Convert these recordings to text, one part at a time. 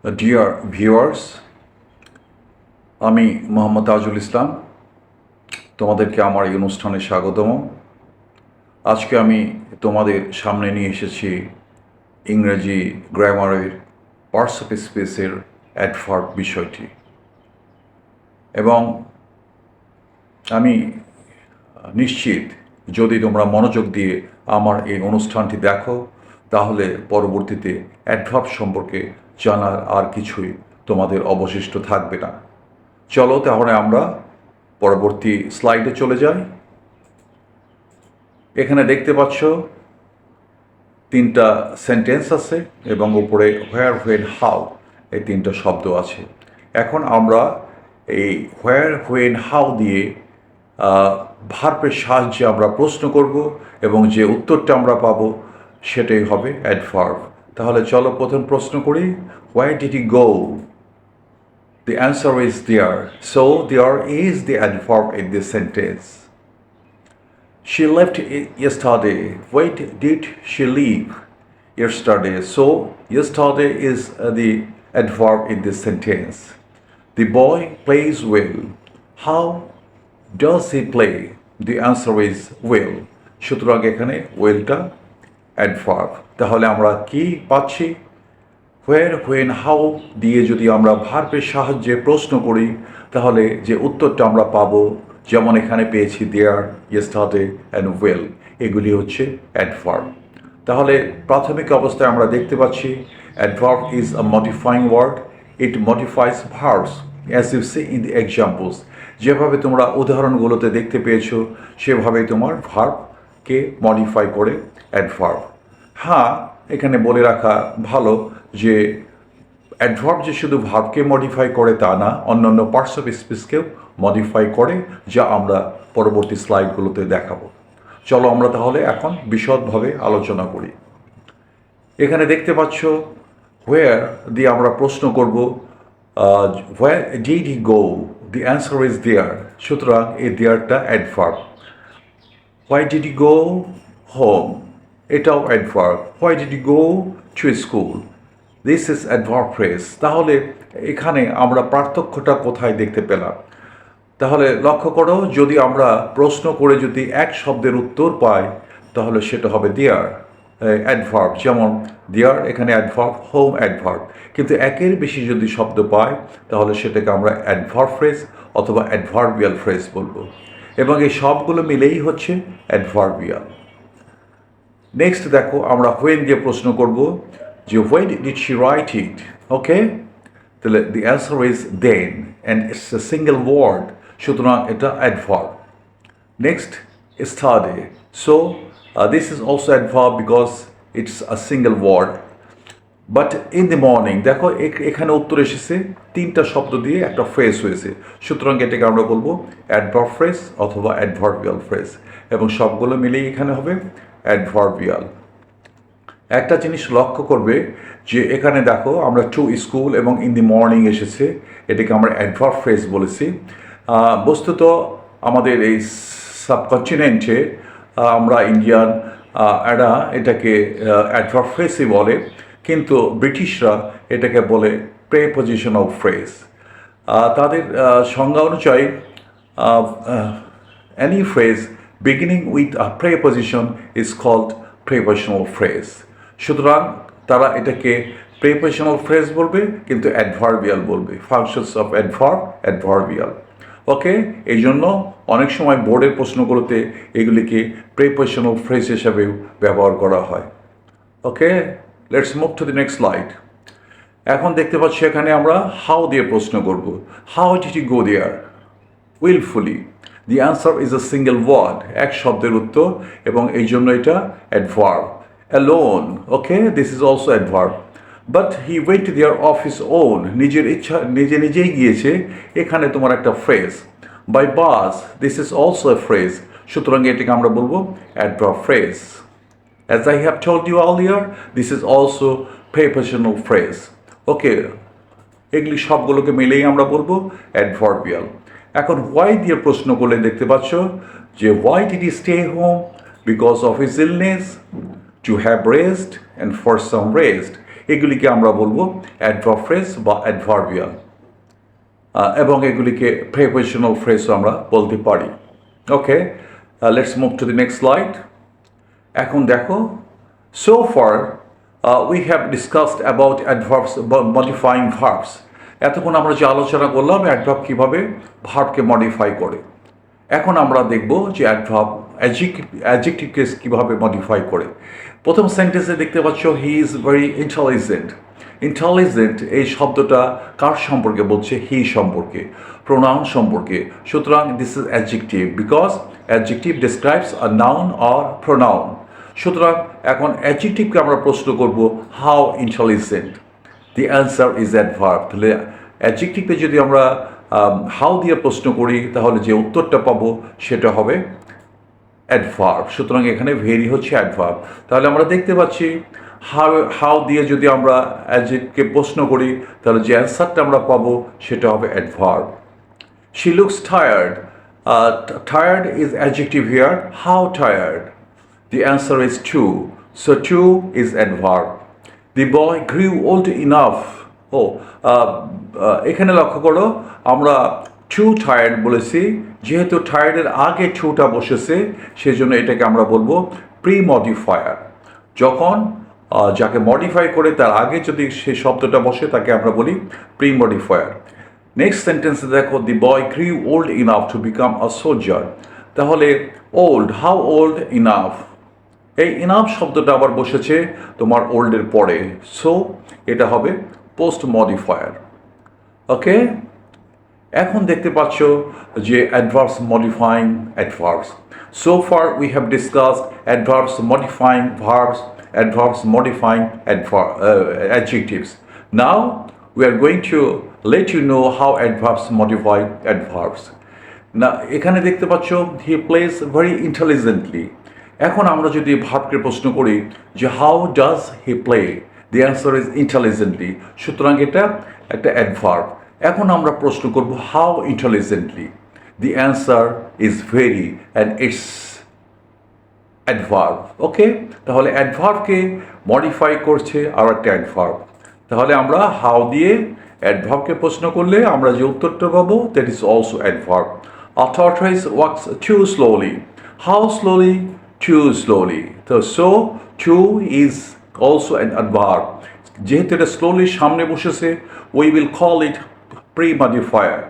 Dear viewers, আমি মোহাম্মদ তাজুল ইসলাম। তোমাদেরকে আমার এই অনুষ্ঠানে স্বাগতম। আজকে আমি তোমাদের সামনে নিয়ে এসেছি ইংরেজি গ্রামারের পার্টস অফ স্পিচের অ্যাডভার্ব বিষয়টি, এবং আমি নিশ্চিত যদি তোমরা মনোযোগ দিয়ে আমার এই অনুষ্ঠানটি দেখো তাহলে পরবর্তীতে অ্যাডভার্ব সম্পর্কে জানার আর কিছুই তোমাদের অবশিষ্ট থাকবে না। চলো তাহলে আমরা পরবর্তী স্লাইডে চলে যাই। এখানে দেখতে পাচ্ছ তিনটা সেন্টেন্স আছে এবং উপরে হোয়ার, হোয়েন, হাউ এই তিনটা শব্দ আছে। এখন আমরা এই হোয়ার, হোয়েন, হাউ দিয়ে ভার্বের সাহায্যে আমরা প্রশ্ন করব এবং যে উত্তরটা আমরা পাবো সেটাই হবে অ্যাডভার্ব। তাহলে চলো প্রথম প্রশ্ন করি, হোয়ার did he go? The answer is there. So there is the adverb in this sentence. She left yesterday. Where did she leave? Yesterday. So yesterday is the adverb in this sentence. The boy plays well. How does he play? The answer is well. সুতরাং এখানে ওয়েলটা adverb. তাহলে আমরা কি পাচ্ছি? হোয়ার, when, how দিয়ে যদি আমরা ভার্বের সাহায্যে প্রশ্ন করি তাহলে যে উত্তরটা আমরা পাবো, যেমন এখানে পেয়েছি দেয়ার, ইয়েস্টারডে অ্যান্ড ওয়েল, এগুলি হচ্ছে অ্যাডভার্ব। তাহলে প্রাথমিক অবস্থায় আমরা দেখতে পাচ্ছি adverb is a modifying word. It modifies verbs as you see in the examples. যেভাবে তোমরা উদাহরণগুলোতে দেখতে পেয়েছো সেভাবেই তোমার ভার্বকে মডিফাই করে অ্যাডভার্ব। হ্যাঁ, এখানে বলে রাখা ভালো যে অ্যাডভার্ব যে শুধু ভার্বকে মডিফাই করে তা না, অন্যান্য পার্টস অফ স্পিচকেও মডিফাই করে, যা আমরা পরবর্তী স্লাইডগুলোতে দেখাবো। চলো আমরা তাহলে এখন বিশদভাবে আলোচনা করি। এখানে দেখতে পাচ্ছ হোয়ার দিয়ে আমরা প্রশ্ন করব where did he go? The answer is there. সুতরাং এই দেয়ারটা adverb. Why did he go home? এটাও adverb. Why did he go to school? This is adverb phrase. তাহলে এখানে আমরা পার্থক্যটা কোথায় দেখতে পেলাম? তাহলে লক্ষ্য করো, যদি আমরা প্রশ্ন করে যদি এক শব্দের উত্তর পাই তাহলে সেটা হবে দেয়ার অ্যাডভার্ব। যেমন দেয়ার এখানে অ্যাডভার্ব, হোম অ্যাডভার্ব। কিন্তু একের বেশি যদি শব্দ পাই তাহলে সেটাকে আমরা অ্যাডভার্ব ফ্রেজ অথবা অ্যাডভার্বিয়াল ফ্রেজ বলবো, এবং এই সবগুলো মিলেই হচ্ছে অ্যাডভার্বিয়াল। নেক্সট দেখো, আমরা হোয়েন দিয়ে প্রশ্ন করব যে when did she write it? Okay, তাহলে the answer is then, and it's a single word, সুতরাং এটা adverb. Next, study. So this is also adverb because it's a single word. But in the morning, দেখো এখানে উত্তর এসেছে তিনটা শব্দ দিয়ে একটা ফ্রেজ হয়েছে, সুতরাং এটাকে আমরা বলবো অ্যাডভার্ব ফ্রেজ অথবা অ্যাডভার্বিয়াল ফ্রেজ, এবং সবগুলো মিলেই এখানে হবে অ্যাডভার্বিয়াল। একটা জিনিস লক্ষ্য করবে যে এখানে দেখো আমরা টু স্কুল এবং ইন দি মর্নিং এসেছে, এটাকে আমরা অ্যাডভার্ব ফ্রেজ বলেছি। বস্তুত আমাদের এই সাবকন্টিনেন্টে আমরা ইন্ডিয়ান এটাকে অ্যাডভার্ব ফ্রেজই বলে, কিন্তু ব্রিটিশরা এটাকে বলে প্রেপোজিশনাল ফ্রেজ। তাদের সংজ্ঞা অনুযায়ী any phrase beginning with a preposition is called prepositional phrase. সুতরাং তারা এটাকে প্রেপোজিশনাল ফ্রেজ বলবে কিন্তু অ্যাডভার্বিয়াল বলবে। Functions of adverb, adverbial. Okay, এই জন্য অনেক সময় বোর্ডের প্রশ্নগুলোতে এগুলিকে প্রেপোজিশনাল ফ্রেজ হিসাবেও ব্যবহার করা হয়। Okay, let's move to the next slide. এখন দেখতে পাচ্ছি এখানে আমরা হাউ দিয়ে প্রশ্ন করব। How did you go there? Willfully. The answer is a single word, এক শব্দের উত্তর, এবং এই জন্য এটা adverb. Alone, okay, this is also adverb. But he went there of his own, নিজের ইচ্ছা নিজেই গিয়েছে, এখানে তোমার একটা phrase. By bus, this is also a phrase, সুতরাং এটাকে আমরা বলবো adverb phrase. As I have told you earlier, this is also prepositional phrase. ওকে, এগুলি সবগুলোকে মিলেই আমরা বলবো অ্যাডভার্বিয়াল। এখন হোয়াই দিয়ে প্রশ্ন করলে দেখতে পাচ্ছ যে why did he stay home? Because of his illness, to have rest, and for some rest. এগুলিকে আমরা বলবো অ্যাডভার্ব ফ্রেজ বা অ্যাডভার্বিয়াল, এবং এগুলিকে প্রিপোজিশনাল ফ্রেজও আমরা বলতে পারি। Okay, let's move to the next slide. এখন দেখো, so far we have discussed about adverbs modifying verbs. এতক্ষণ আমরা যে আলোচনা করলাম অ্যাডভার্ব কীভাবে ভার্বকে মডিফাই করে। এখন আমরা দেখব যে অ্যাডভার্ব অ্যাডজেক্টিভকে কীভাবে মডিফাই করে। প্রথম সেন্টেন্সে দেখতে পাচ্ছ he is very intelligent. Intelligent এই শব্দটা কার সম্পর্কে বলছে? হি সম্পর্কে, প্রোনাউন সম্পর্কে। সুতরাং this is adjective because adjective describes a noun or pronoun. সুতরাং এখন অ্যাডজেক্টিভকে আমরা প্রশ্ন করব how intelligent. The answer is adverb. তাহলে অ্যাডজেক্টিভে যদি আমরা হাউ দিয়ে প্রশ্ন করি তাহলে যে উত্তরটা পাবো সেটা হবে অ্যাডভার্ব। সুতরাং এখানে ভেরি হচ্ছে অ্যাডভার্ব। তাহলে আমরা দেখতে পাচ্ছি হাউ দিয়ে যদি আমরা অ্যাডজেক্টিভকে প্রশ্ন করি তাহলে যে অ্যান্সারটা আমরা পাবো সেটা হবে adverb. She looks tired. Tired is adjective here. How tired? The answer is too. So too is adverb. The boy grew old enough. এখানে লক্ষ্য করো আমরা too tired বলেছি, যেহেতু টায়ার্ডের আগে টুটা বসেছে সেজন্য এটাকে আমরা বলবো প্রি মডিফায়ার। যখন যাকে মডিফাই করে তার আগে যদি সেই শব্দটা বসে তাকে আমরা বলি প্রি মডিফায়ার। নেক্সট সেন্টেন্সে দেখো, the boy grew old enough to become a soldier. তাহলে ওল্ড, হাউ ওল্ড? ইনাফ। এই ইনাফ শব্দটা আবার বসেছে তোমার ওল্ডের পরে, সো এটা হবে পোস্ট মডিফায়ার। ওকে, এখন দেখতে পাচ্ছ যে adverbs modifying adverbs. So far we have discussed adverbs modifying verbs, adverbs modifying adjectives. Now we are going to let you know how adverbs modify adverbs. না, এখানে দেখতে পাচ্ছ হি প্লেস ভেরি ইন্টেলিজেন্টলি। এখন আমরা যদি ভার্বকে প্রশ্ন করি যে how does he play, the answer is intelligently. সুতরাং এটা একটা অ্যাডভার্ব। এখন আমরা প্রশ্ন করব how intelligently, the answer is very and it's adverb. Okay, তাহলে অ্যাডভার্বকে মডিফাই করছে আর একটা অ্যাডভার্ব। তাহলে আমরা হাউ দিয়ে অ্যাডভার্বকে প্রশ্ন করলে আমরা যে উত্তরটা পাবো that is also adverb. A tortoise walks too slowly. How slowly? too slowly. So too is also an adverb. যেহেতু এটা স্লোলি সামনে বসেছে, we will call it pre-modifier.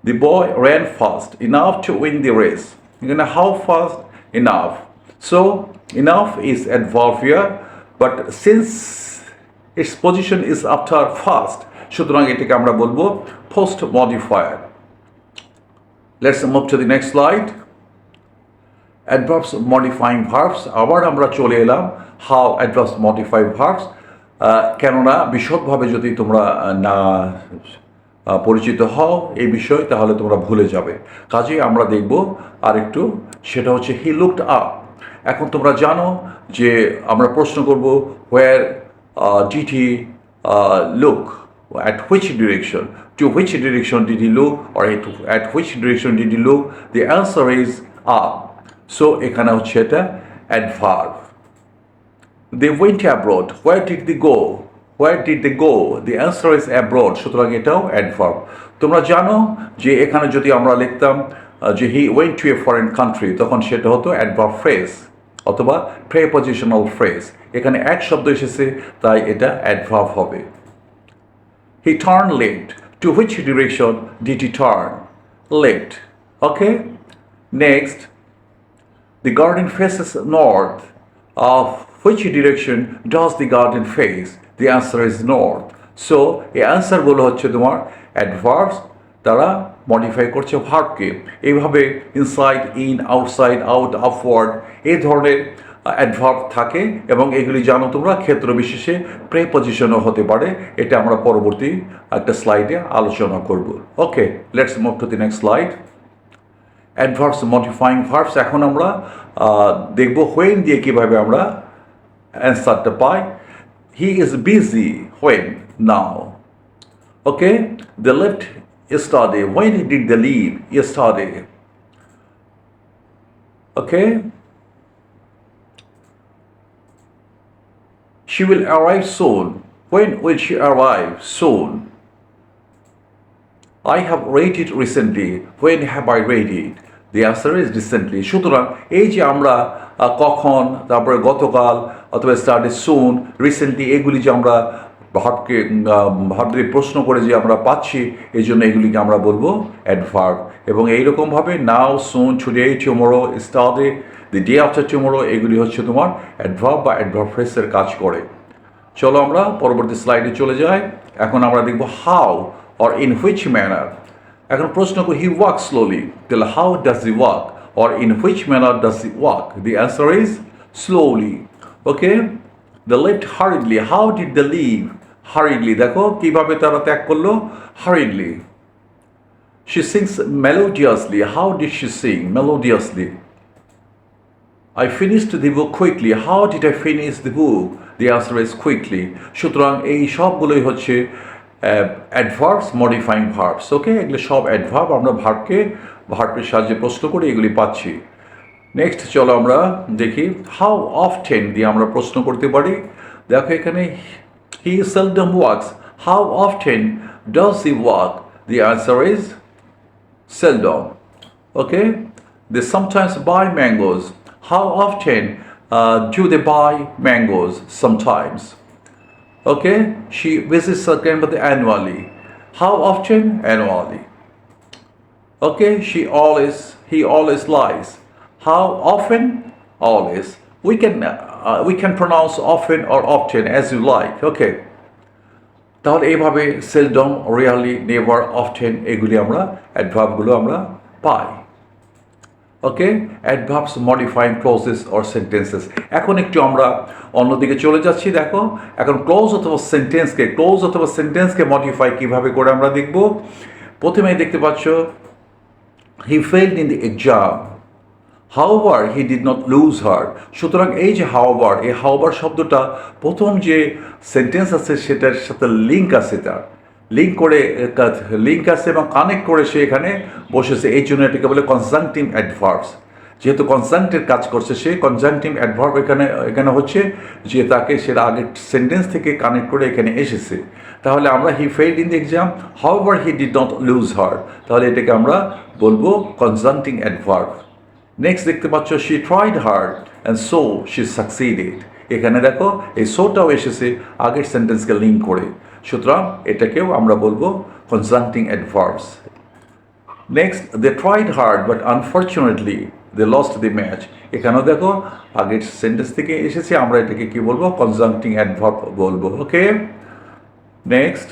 The boy ran fast enough to win the race. এখানে how fast? Enough. So enough is adverb here, but since its position is after fast, সুতরাং এটাকে আমরা বলবো post modifier. Let's move to the next slide. Adverbs modifying verbs. আবার আমরা চলে এলাম how adverbs modify verbs. কেননা বিশদভাবে যদি তোমরা না পরিচিত হও এই বিষয় তাহলে তোমরা ভুলে যাবে। কাজেই আমরা দেখব আরেকটু, সেটা হচ্ছে হি লুকড আপ। এখন তোমরা জানো যে আমরা প্রশ্ন করব where did he look, at which direction, to which direction did he look, or at which direction did he look? The answer is up. So এখানে হচ্ছে এটা adverb. They went abroad. Where did they go? Where did they go? The answer is abroad. সুতরাং এটাও adverb. তোমরা জানো যে এখানে যদি আমরা লিখতাম যে he went to a foreign country, তখন সেটা হতো অ্যাডভার্ব ফ্রেজ অথবা প্রেপোজিশনাল ফ্রেজ। এখানে এক শব্দ এসেছে তাই এটা অ্যাডভার্ব হবে। He turned left. To which direction did he turn? Left. Okay? Next, the garden faces north. Of which direction does the garden face? The answer is north. So এই অ্যান্সারগুলো হচ্ছে তোমার অ্যাডভার্বস, তারা মডিফাই করছে ভার্বকে। এইভাবে inside, in, outside, out, upward এই ধরনের adverb থাকে এবং এগুলি জানো তোমরা ক্ষেত্র বিশেষে প্রেপোজিশনও হতে পারে। এটা আমরা পরবর্তী একটা স্লাইডে আলোচনা করব। Okay, let's move to the next slide. Adverbs modifying verbs. এখন আমরা দেখব হোয়েন দিয়ে কীভাবে আমরা অ্যান্সারটা পাই। He is busy when, now. Okay, they left yesterday. When did they leave? Yesterday. Okay, she will arrive soon. When will she arrive? Soon. I have read it recently. When have I read it? The answer is recently. সুতরাং এই যে আমরা কখন, তারপরে গতকাল অথবা স্টার্টে সুন, recently, এগুলি যে আমরা ভাব দিয়ে প্রশ্ন করে যে আমরা পাচ্ছি, এই জন্য এগুলিকে আমরা বলবো অ্যাডভার্ব। এবং এইরকমভাবে now, soon, today, tomorrow, yesterday, the day after tomorrow, এগুলি হচ্ছে তোমার অ্যাডভার্ব বা অ্যাডভার্ব ফ্রেজের কাজ করে। চলো আমরা পরবর্তী স্লাইডে চলে যাই। এখন আমরা দেখব how or in which manner. এখন প্রশ্ন করি, হি ওয়াক স্লোলি, তাহলে how does he walk or in which manner does he walk? The answer is slowly. Okay, the left hurriedly, how did the leave? Hurriedly, দেখো কিভাবে তারা ত্যাগ করলো, hurriedly. She sings melodiously, how did she sing? Melodiously. I finished the book quickly. How did I finish the book? The answer is quickly. সুতরাং এই সবগুলোই হচ্ছে adverbs modifying verbs. ওকে, এগুলো সব অ্যাডভার্ব, আমরা ভার্বের সাহায্যে প্রশ্ন করে এগুলি পাচ্ছি। নেক্সট চলো আমরা দেখি হাউ অফটেন দিয়ে আমরা প্রশ্ন করতে পারি। দেখো এখানে he seldom works, how often does he work? The answer is seldom. Okay, they sometimes buy mangoes, how often do they buy mangoes? Sometimes. Okay, she visits her grandmother annually. How often? Annually. Okay, he always lies. How often? Always. We can pronounce often or often as you like. Okay. তাহলে এইভাবে seldom, rarely, never, often এগুলি আমরা অ্যাডভার্বগুলো আমরা পাই। Okay, adverbs modifying clauses or sentences. এখন একটু আমরা অন্যদিকে চলে যাচ্ছি। দেখো এখন ক্লোজ অথবা সেন্টেন্সকে মডিফাই কীভাবে করে আমরা দেখব। প্রথমেই দেখতে পাচ্ছ he failed in the exam, however he did not lose heart. সুতরাং এই যে হাউএভার, এই হাউএভার শব্দটা প্রথম যে সেন্টেন্স আছে সেটার সাথে লিঙ্ক আছে, তার লিঙ্ক আছে এবং কানেক্ট করে সে এখানে বসেছে, এই জন্য এটাকে বলে কনজাংটিভ অ্যাডভার্বস। যেহেতু কনজাংটিভ কাজ করছে সে, কনজাংটিভ অ্যাডভার্ব এখানে হচ্ছে যে তাকে সেটা আগের সেন্টেন্স থেকে কানেক্ট করে এখানে এসেছে। তাহলে আমরা he failed in the exam, however he did not lose heart, তাহলে এটাকে আমরা বলবো কনজাংটিভ অ্যাডভার্ব। নেক্সট দেখতে পাচ্ছ she tried hard and so she succeeded. এখানে দেখো এই সোটাও এসেছে আগের সেন্টেন্সকে লিঙ্ক করে, সুতরাং এটাকেও আমরা বলবো conjunctive adverbs. Next, they tried hard but unfortunately they lost the match. এখানেও দেখো আগের সেন্টেন্স থেকে এসেছে, আমরা এটাকে কি বলবো? কনজাংটিভ অ্যাডভার্ব বলবো। Okay, next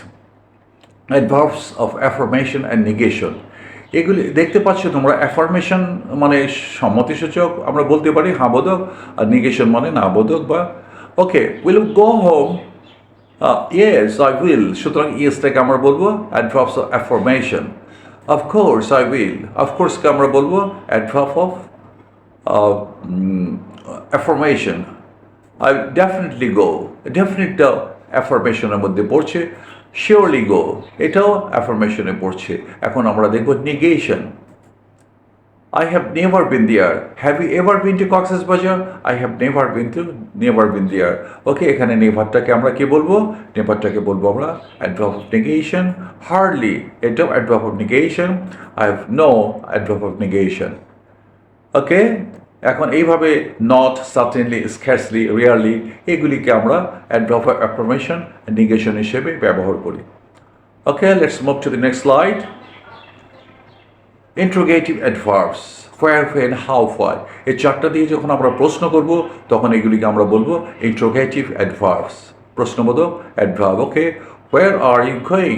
adverbs of affirmation and negation. এগুলি দেখতে পাচ্ছ তোমরা, অ্যাফার্মেশন মানে সম্মতিসূচক আমরা বলতে পারি, হ্যাঁ বোধক, আর নেগেশন মানে না বোধক বা। Okay, will you go home? Yes I will. সুতরাং ইয়েসটাকে আমরা বলবো adverbs of affirmation. Of course I will, অফকোর্সকে আমরা বলবো adverb of affirmation. I definitely go, ডেফিনেটটা অ্যাফার্মেশনের মধ্যে পড়ছে। শিওরলি গো, এটাও অ্যাফার্মেশনে পড়ছে। এখন আমরা দেখব negation. I have never been there. Have you ever been to Cox's Bazar? I have never been there. Okay, এখানে নেভারটাকে আমরা কি বলবো? নেভারটাকে বলবো আমরা অ্যাডভার্ব অফ নেগেশন। হার্ডলি, এটাও adverb of negation. I have no, adverb of negation. Okay, এখন এইভাবে নট, সার্টেনলি, স্ক্যার্সলি, রিয়ারলি এগুলিকে আমরা অ্যাডভার্ব অফ অ্যাফার্মেশন নেগেশন হিসেবে ব্যবহার করি। Okay, let's move to the next slide. Interrogative adverbs, where, when, how, why. এই চারটা দিয়ে যখন আমরা প্রশ্ন করব তখন এগুলিকে আমরা বলবো ইন্ট্রোগেটিভ অ্যাডভার্বস, প্রশ্নবোধক adverb. Okay, where are you going?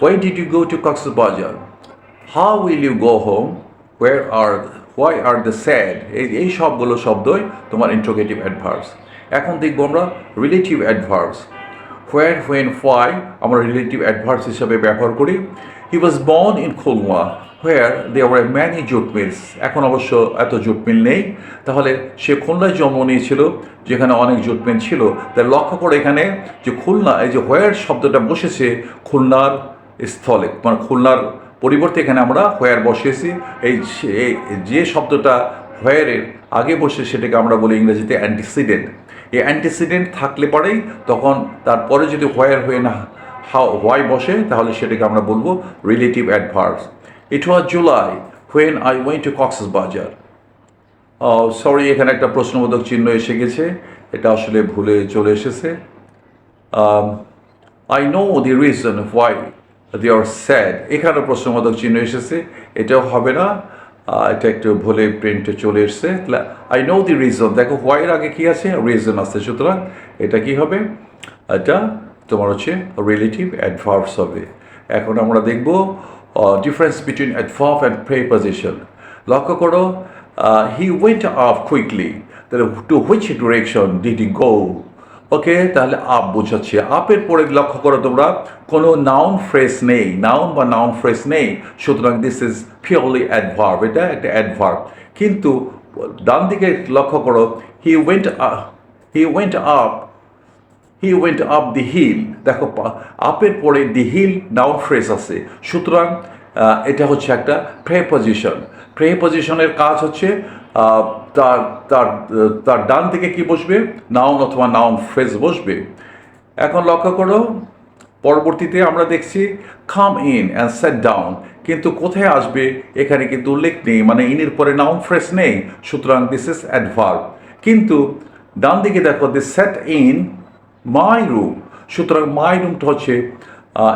Why did you go to Cox's Bazar? How will you go home? Why are the sad? এই সবগুলো শব্দই তোমার ইন্ট্রোগেটিভ অ্যাডভার্বস। এখন দেখবো আমরা relative adverbs. Where, when, why আমরা রিলেটিভ অ্যাডভার্বস হিসাবে ব্যবহার করি। He was born in Khulna where there were many jute mills. এখন অবশ্য এত জুট মিল নেই, তাহলে সে খুলনায় জন্ম নিয়েছিল যেখানে অনেক জুট মিল ছিল। তাই লক্ষ্য করে এখানে যে খুলনা, এই যে হোয়ার শব্দটা বসেছে খুলনার স্থলে, মানে খুলনার পরিবর্তে এখানে আমরা হোয়ার বসিয়েছি। এই যে শব্দটা হোয়ারের আগে বসে সেটাকে আমরা বলি ইংরেজিতে অ্যান্টিসিডেন্ট। এই অ্যান্টিসিডেন্ট থাকলে পরেই তখন তারপরে যদি হোয়ার হোয়েন হাউ হোয়াই বসে তাহলে সেটাকে আমরা বলবো relative adverbs. It was July when I went to Cox's Bazar. Sorry, এখানে একটা প্রশ্নবোধক চিহ্ন এসে গেছে, এটা আসলে ভুলে চলে এসেছে। I know the reason why they are sad, এখানে প্রশ্নবোধক চিহ্ন এসেছে, এটাও হবে না, এটা একটু ভুলে প্রিন্টে চলে এসছে। আই নো দি রিজন, দেখো হোয়াইয়ের আগে কি আছে, রিজন আছে, সুতরাং এটা কি হবে, এটা তোমার হচ্ছে রিলেটিভ অ্যাডভার্বস হবে। এখন আমরা দেখব difference between adverb and preposition. লক্ষ্য করো, হি ওয়েন্ট আপ কুইকলি, তাহলে to which direction did he go? Okay, তাহলে আপ বোঝাচ্ছে। আপের পরে লক্ষ্য করো তোমরা, কোনো নাউন ফ্রেজ নেই, নাউন বা নাউন ফ্রেজ নেই, সুতরাং দিস ইজ পিওরলি অ্যাডভার্ব, এটা একটা অ্যাডভার্ব। কিন্তু ডান দিকে লক্ষ্য করো, he went up the hill, দেখো আপের পরে দি হিল নাউন ফ্রেজ আছে, সুতরাং এটা হচ্ছে একটা প্রেপজিশন। প্রেপজিশনের কাজ হচ্ছে তার তার তার ডান দিকে কি বসবে, নাউন অথবা নাউন ফ্রেজ বসবে। এখন লক্ষ্য করো, পরবর্তীতে আমরা দেখছি come in and sat down, কিন্তু কোথায় আসবে এখানে কিন্তু উল্লেখ নেই, মানে ইনের পরে নাউন ফ্রেজ নেই, সুতরাং দিস ইজ অ্যাডভার্ব। কিন্তু ডান দিকে দেখো, দি সেট ইন মাই রুম, সুতরাং মাই রুমটা হচ্ছে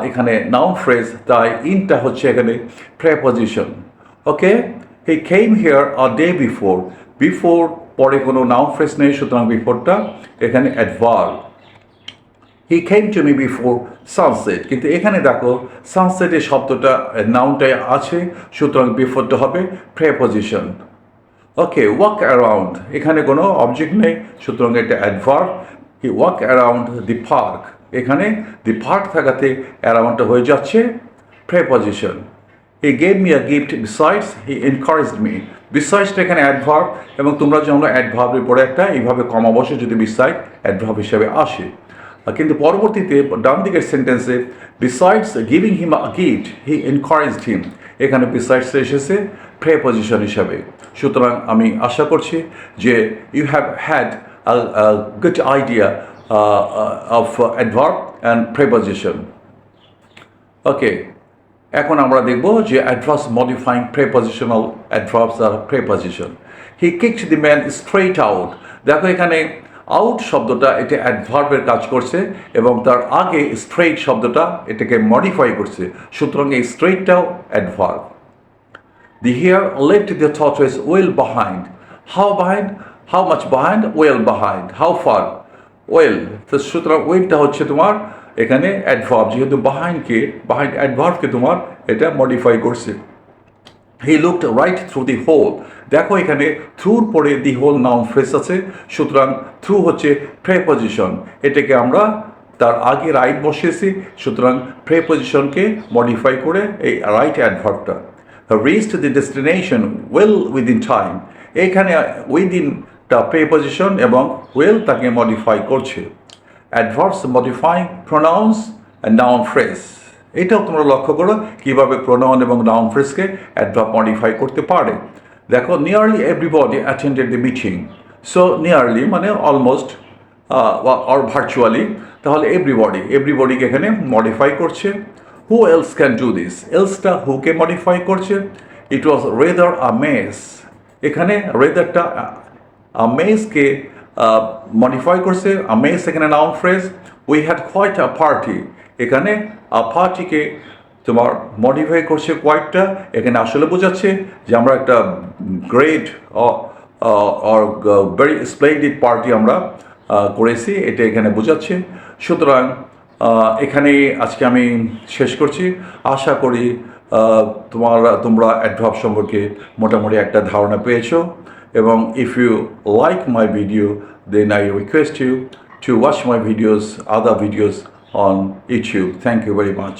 এখানে নাউন ফ্রেজ, তাই ইনটা হচ্ছে এখানে preposition. Okay, he came here a day before, before পরে কোনো নাউন ফ্রেজ নেই, সুতরাং বিফোরটা এখানে adverb. He came to me before sunset, কিন্তু এখানে দেখো সানসেটের শব্দটা নাউনটাই আছে, সুতরাং বিফোরটা হবে প্রেপজিশন। ওকে, ওয়াক অ্যারাউন্ড, এখানে কোনো অবজেক্ট নেই, সুতরাং এটা adverb. He walk around the park, এখানে দি পার্ক থাকাতে অ্যারাউন্ডটা হয়ে যাচ্ছে preposition. He gave me a gift besides he encouraged me, বিসাইডসটা এখানে অ্যাডভার্ব, এবং তোমরা জানো অ্যাডভার্বের পরে একটা এইভাবে কমা বসে যদি বিসাইড অ্যাডভার্ব হিসেবে আসে। কিন্তু পরবর্তীতে ডান দিকের সেন্টেন্সে besides giving him a gift he encouraged him, এখানে বিসাইডস এসেছে প্রেপজিশন হিসাবে। সুতরাং আমি আশা করছি যে you have had a good idea of adverb and preposition. Okay, এখন আমরা দেখব যে adverbs modifying prepositional adverbs are preposition. He kicked the man straight out, দেখো এখানে আউট শব্দটা এটা অ্যাডভার্বের কাজ করছে এবং তার আগে স্ট্রেইট শব্দটা এটাকে মডিফাই করছে, সুতরাং এই স্ট্রেইটটাও adverb. The hare left the tortoise well behind. How behind? How much behind? Well behind. How far? Well. তো সুতরাং ওয়েলটা হচ্ছে তোমার এখানে অ্যাডভার্ব, যেহেতু বাহাইন্ড অ্যাডভার্বকে তোমার এটা মডিফাই করছে। He looked right through the hole, দেখো এখানে থ্রুর পরে দি হোল নাউন ফ্রেজ আছে, সুতরাং থ্রু হচ্ছে প্রেপজিশন, এটাকে আমরা তার আগে রাইট বসিয়েছি, সুতরাং প্রেপজিশনকে মডিফাই করে এই রাইট অ্যাডভার্বটা। রিচড দি ডেস্টিনেশন ওয়েল উইদিন টাইম, এখানে উইদিনটা প্রেপজিশন এবং ওয়েল তাকে মডিফাই করছে। Adverbs modifying pronouns and noun phrase, এটাও তোমরা লক্ষ্য করো কীভাবে প্রোনাউন এবং নাউন ফ্রেজকে অ্যাডভার্ব মডিফাই করতে পারে। দেখো, nearly everybody attended the meeting, so nearly মানে অলমোস্ট অর ভার্চুয়ালি, তাহলে এভরিবডিকে এখানে মডিফাই করছে। Who else can do this, এলসটা হুকে মডিফাই করছে। It was rather a mace, এখানে রেদারটা আমেজকে মডিফাই করছে, আমেজ এখানে noun phrase. We had quite a party, এখানে পার্টিকে তোমার মডিফাই করছে কোয়াইটটা, এখানে আসলে বোঝাচ্ছে যে আমরা একটা great or very splendid party আমরা করেছি, এটা এখানে বোঝাচ্ছে। সুতরাং এখানে আজকে আমি শেষ করছি। আশা করি তোমরা অ্যাডভার্ব সম্পর্কে মোটামুটি একটা ধারণা পেয়েছো, এবং if you like my video then I request you to watch my videos, other videos on YouTube. Thank you very much.